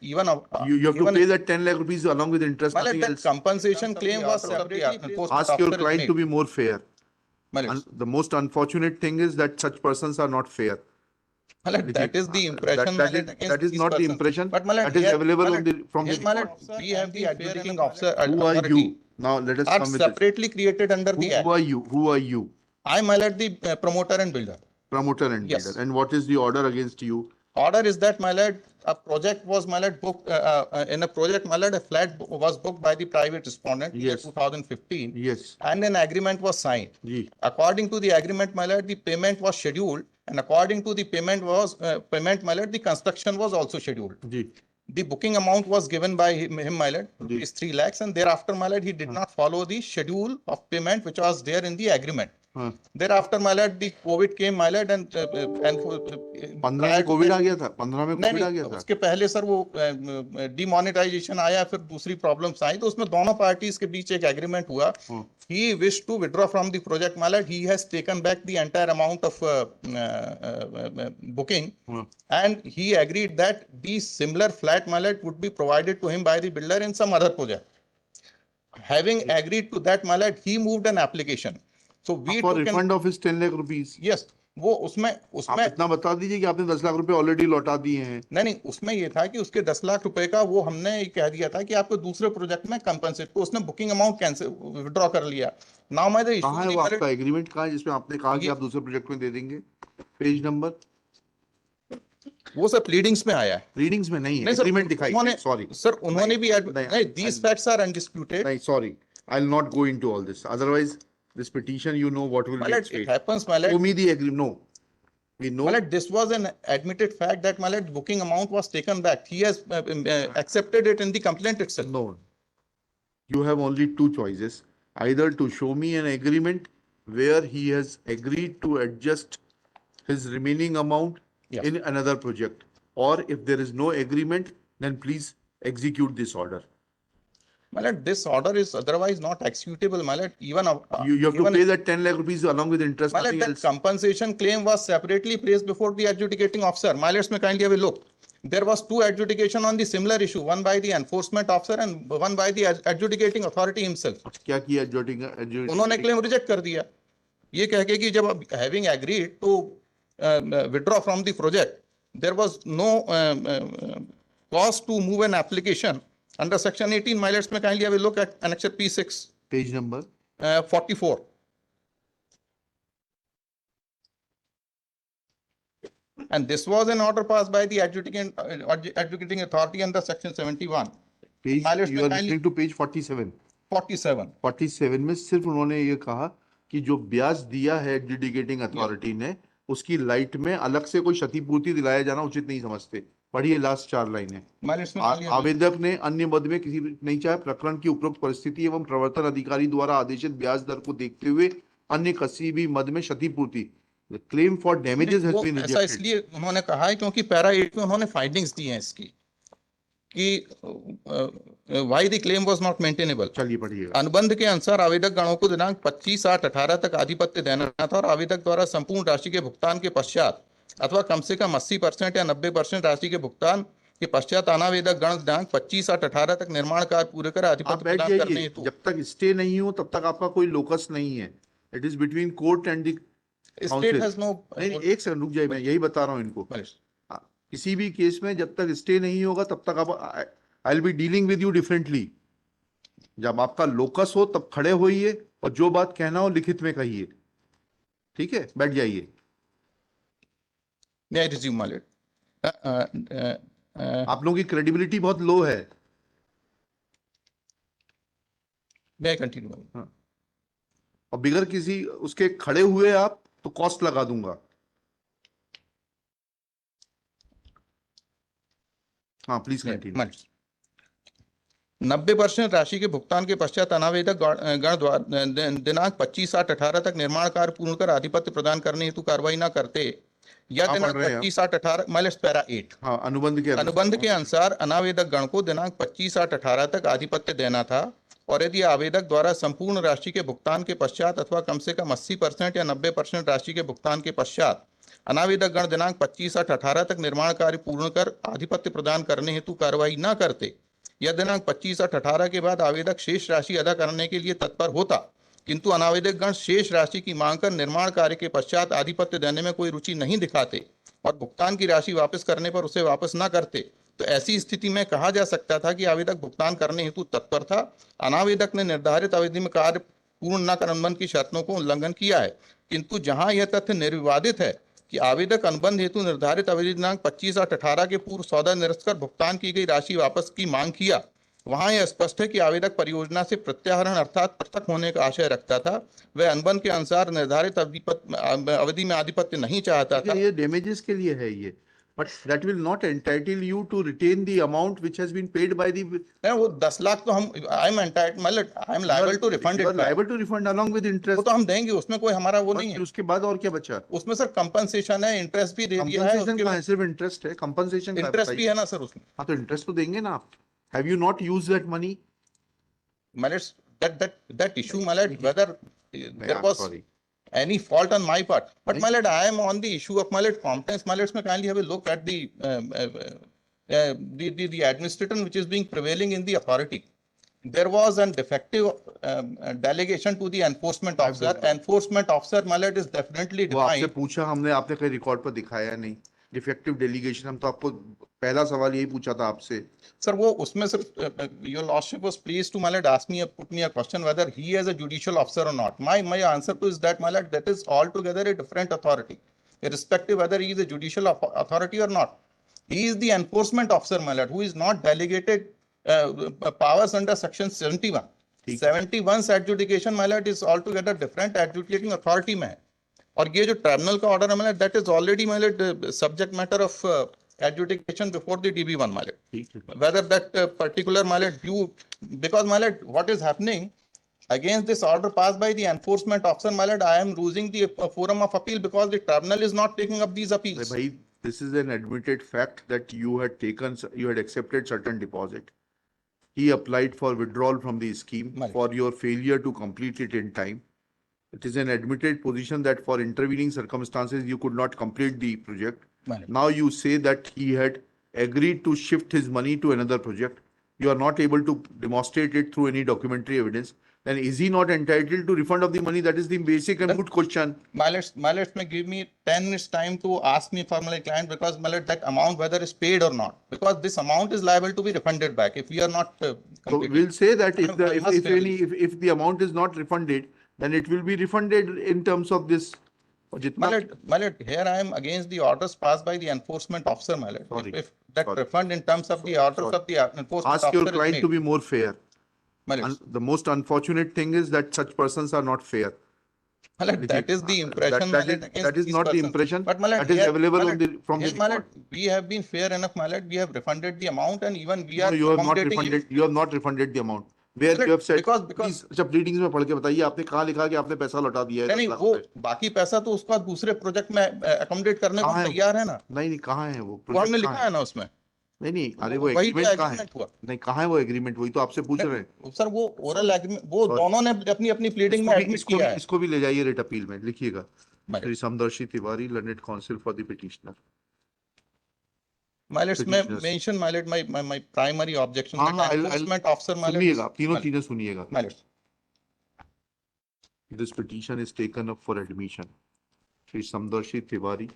even You have to pay that 10 lakh rupees along with interest. my lord, Nothing that else. compensation claim was separately Ask your client to be more fair. My lord, And the most unfortunate thing is that such persons are not fair. my lord, that is the impression. That is not the impression. But my lord, that is available on the from here, the my lord, report. we have the adjudicating officer. Who are authority you? Now let us are come with this. separately created under the act. Who are you? Who are you? I, my lord, the promoter and builder. Promoter and Yes. builder. And what is the order against you? Order is that, my lord, a project was, my lord, booked in a project, my lord, a flat was booked by the private respondent in Yes. 2015. Yes. And an agreement was signed. Ji. According to the agreement, my lord, the payment was scheduled, and according to the payment, my lord, the construction was also scheduled. Ji. The booking amount was given by him, my lord, is 3 lakhs, and thereafter, my lord, he did not follow the schedule of payment which was there in the agreement. Thereafter, my lord, the COVID came, my lord, and 15 में Covid आ गया था. 15 में Covid आ गया था. उसके पहले sir वो demonetisation आया, फिर दूसरी प्रॉब्लम्स आई, तो उसमें दोनों पार्टीज के बीच एक एग्रीमेंट हुआ. He wished to withdraw from the project, my lord. He has taken back the entire amount of booking, and he agreed that the similar flat, my lord, would be provided to him by the builder in some other project. Having agreed to that, my lord, he moved an application. So we for refund of his 10 lakh rupees. Yes. वो उसमें आप इतना बता दीजिए कि आपने 10 लाख रुपए already लौटा दिए हैं. नहीं, उसमें ये था कि उसके 10 लाख रुपए का वो हमने कह दिया था कि आपको दूसरे प्रोजेक्ट में कंपनसेट को, उसने बुकिंग अमाउंट कैंसिल विड्रॉ कर लिया. नाउ मैं कहां है वो आपका एग्रीमेंट, कहां है जिसमें आपने कहा कि आप दूसरे प्रोजेक्ट में दे देंगे? पेज नंबर वो सब प्लीडिंग्स में आया है. प्लीडिंग्स में नहीं है, एग्रीमेंट दिखाइए. सॉरी सर, उन्होंने भी नहीं, these facts are undisputed. नहीं, sorry, I'll not go into all this. Otherwise this petition, you know what will be at stake. It happens, my lord. Show me the agreement. No, we know. My lord, this was an admitted fact that, my lord, booking amount was taken back. He has accepted it in the complaint itself. No, you have only two choices: either to show me an agreement where he has agreed to adjust his remaining amount in another project, or if there is no agreement, then please execute this order. My lord, this order is otherwise not executable, my lord. Even you have to pay that 10 lakh rupees along with interest. My lord, that compensation claim was separately placed before the adjudicating officer. My lords, may kindly have a look. There was 2 adjudication on the similar issue, one by the enforcement officer and one by the adjudicating authority himself. क्या किया adjudicating? उन्होंने claim reject कर दिया. ये कह के कि जब having agreed to withdraw from the project, there was no cause to move an application. Under section 18, my lords, may kindly have a look at annexure P6. Page number? 44. And this was an order passed by the adjudicating authority under section 71. Page, you are referring to page 47. 47. 47 में सिर्फ उन्होंने ये कहा कि जो ब्याज दिया है एडजुडिकेटिंग अथॉरिटी ने, उसकी लाइट में अलग से कोई क्षतिपूर्ति दिलाया जाना उचित नहीं समझते. पढ़िए लास्ट 4 लाइनें. आवेदक ने अन्य मद में किसी नहीं चाहे प्रकरण की उपरोक्त परिस्थिति एवं प्रवर्तन अधिकारी द्वारा आदेशित ब्याज दर को देखते हुए अन्य किसी भी मद में क्षतिपूर्ति claim for damages has been rejected. ऐसा इसलिए उन्होंने कहा है क्योंकि पैरा 8 में उन्होंने फाइंडिंग्स दी हैं इसकी कि why the claim was not maintainable. चलिए पढ़िए. अनुबंध के अनुसार आवेदक गणों को दिनांक 25/8/18 तक आधिपत्य देना था और आवेदक द्वारा संपूर्ण राशि के भुगतान के पश्चात अथवा कम से कम 80% या 90% राशि के भुगतान के पश्चात अनावेदक गण दिनांक 25/8/18 तक निर्माण कार्य पूरे कर आधिपत्य प्रदान करने हेतु. जब तक स्टे नहीं हो तब तक आपका कोई लोकस नहीं है. It is between court and the state has no. नहीं, एक सेकंड रुक जाइए, मैं यही बता रहा हूँ इनको. किसी भी केस में जब तक स्टे नहीं होगा तब तक आप I will be dealing with you differently. जब आपका लोकस हो तब खड़े होइए और जो बात कहना हो लिखित में कहिए. ठीक है, बैठ जाइए. May I resume, my lord? आप लोगों की क्रेडिबिलिटी बहुत लो है. May I continue? हाँ. और बिगर किसी उसके खड़े हुए आप तो कॉस्ट लगा दूंगा. हाँ, प्लीज कंटिन्यू. 90% राशि के भुगतान के पश्चात अनावेदक गण द्वारा दिनांक 25/8/18 तक निर्माण कार्य पूर्ण कर आधिपत्य प्रदान करने हेतु कार्रवाई न करते या दिनांक 25/8/18 माइनस पैरा 8. हाँ, अनुबंध के अनुसार अनावेदक गण को दिनांक 25/8/18 तक आधिपत्य देना था और यदि आवेदक द्वारा संपूर्ण राशि के भुगतान के पश्चात अथवा कम से कम 80% या 90% राशि के भुगतान के पश्चात अनावेदक गण दिनांक 25/8/18 तक निर्माण कार्य पूर्ण कर आधिपत्य प्रदान करने हेतु कार्रवाई न करते या दिनांक 25/8/18 के बाद आवेदक शेष राशि अदा करने के लिए तत्पर होता किंतु अनावेदक गण शेष राशि की मांग कर निर्माण कार्य के पश्चात आधिपत्य देने में कोई रुचि नहीं दिखाते और भुगतान की राशि वापस करने पर उसे वापस न करते तो ऐसी स्थिति में कहा जा सकता था कि आवेदक भुगतान करने हेतु तत्पर था। अनावेदक ने निर्धारित अवधि में कार्य पूर्ण न कर अनुबंध की शर्तों को उल्लंघन किया है, किंतु जहां यह तथ्य निर्विवादित है कि आवेदक अनुबंध हेतु निर्धारित अवधि दिनांक 25/8/18 के पूर्व सौदा निरस्त कर भुगतान की गई राशि वापस की मांग किया, वहां यह स्पष्ट है कि आवेदक परियोजना से प्रत्याहरण अर्थात पृथक होने का आशय रखता था। वह अनुबंध के अनुसार निर्धारित अवधि में आधिपत्य नहीं चाहता था। ये डैमेजेस के लिए है ये, but that will not entitle you to retain the amount which has been paid by the. वो 10 लाख तो हम I am entitled, मतलब I am liable to refund it. Liable to refund along with interest. वो तो हम देंगे, उसमें कोई हमारा वो नहीं है। उसके बाद और क्या बचा? उसमें सर कंपनसेशन है, इंटरेस्ट भी दे दिया है। कंपनसेशन कहाँ है? सिर्फ इंटरेस्ट है, कंपनसेशन इंटरेस्ट भी है ना सर उसमें। हाँ तो इंटरेस्ट तो देंगे ना आप। Have you not used that money? Mallet, that issue, Mallet, whether there was any fault on my part, but Mallet, I am on the issue of Mallet competence. Mallet, में kindly have a look at the administration which is being prevailing in the authority. There was an defective delegation to the enforcement officer. Enforcement officer, Mallet, is definitely वो आपसे defined. पूछा हमने, आपने कहीं record पर दिखाया नहीं डिफेक्टिव डेलीगेशन। हम तो आपको पहला सवाल यही पूछा था आपसे सर। वो उसमें sir your lordship was pleased to Mallet ask me put me a question whether he is a judicial officer or not. My answer to is that Mallet, that is altogether a different authority, irrespective whether he is a judicial authority or not. He is the enforcement officer, Mallet, who is not delegated powers under section 71. 71 adjudication, Mallet, is altogether different adjudicating authority में है। और ये जो tribunal का order है Mallet, that is already Mallet subject matter of adjudication before the DB1, Mallet. Whether that particular Mallet due, because Mallet, what is happening against this order passed by the enforcement officer, Mallet, I am losing the forum of appeal because the tribunal is not taking up these appeals. भाई, this is an admitted fact that you had accepted certain deposit. He applied for withdrawal from the scheme for your failure to complete it in time. It is an admitted position that for intervening circumstances you could not complete the project. Now you say that he had agreed to shift his money to another project. You are not able to demonstrate it through any documentary evidence. Then is he not entitled to refund of the money? That is the basic and good question. Mallet may give me 10 minutes time to ask me for my client, because Mallet, that amount whether is paid or not, because this amount is liable to be refunded back if we are not. So we'll say that if the amount is not refunded, then it will be refunded in terms of this. Mallet, here I am against the orders passed by the enforcement officer, Mallet. If that refund in terms of the orders of the enforcement officer. Ask your client to be more fair. Mallet, the most unfortunate thing is that such persons are not fair. Mallet, that is the impression. That is not the impression. But Mallet, that is available from the Mallet, we have been fair enough, Mallet. We have refunded the amount, and even we are. You have not refunded. You have not refunded the amount. Where you have said, because जब readings में पढ़ के बताइए आपने कहाँ लिखा कि आपने पैसा लौटा दिया है? नहीं, वो बाकी पैसा तो उसका दूसरे प्रोजेक्ट में अकोमोडेट करने को तैयार है ना। नहीं कहाँ है वो? हमने लिखा है ना उसमें। नहीं अरे वो एग्रीमेंट कहाँ है? नहीं कहाँ है वो एग्रीमेंट? वही तो आपसे पूछ रहे हैं सर। वो ओरल एग्रीमेंट वो दोनों ने अपनी प्लीडिंग में किया है। इसको भी ले जाइए रेट अपील में, लिखिएगा Shri Samdarshi Tiwari, learned counsel for the petitioner. Mallet में mention Mallet my primary objection that enforcement officer Mallet। सुनिएगा, तीनों चीजें सुनिएगा। Mallet, this petition is taken up for admission. Shri Samdarshi Tiwari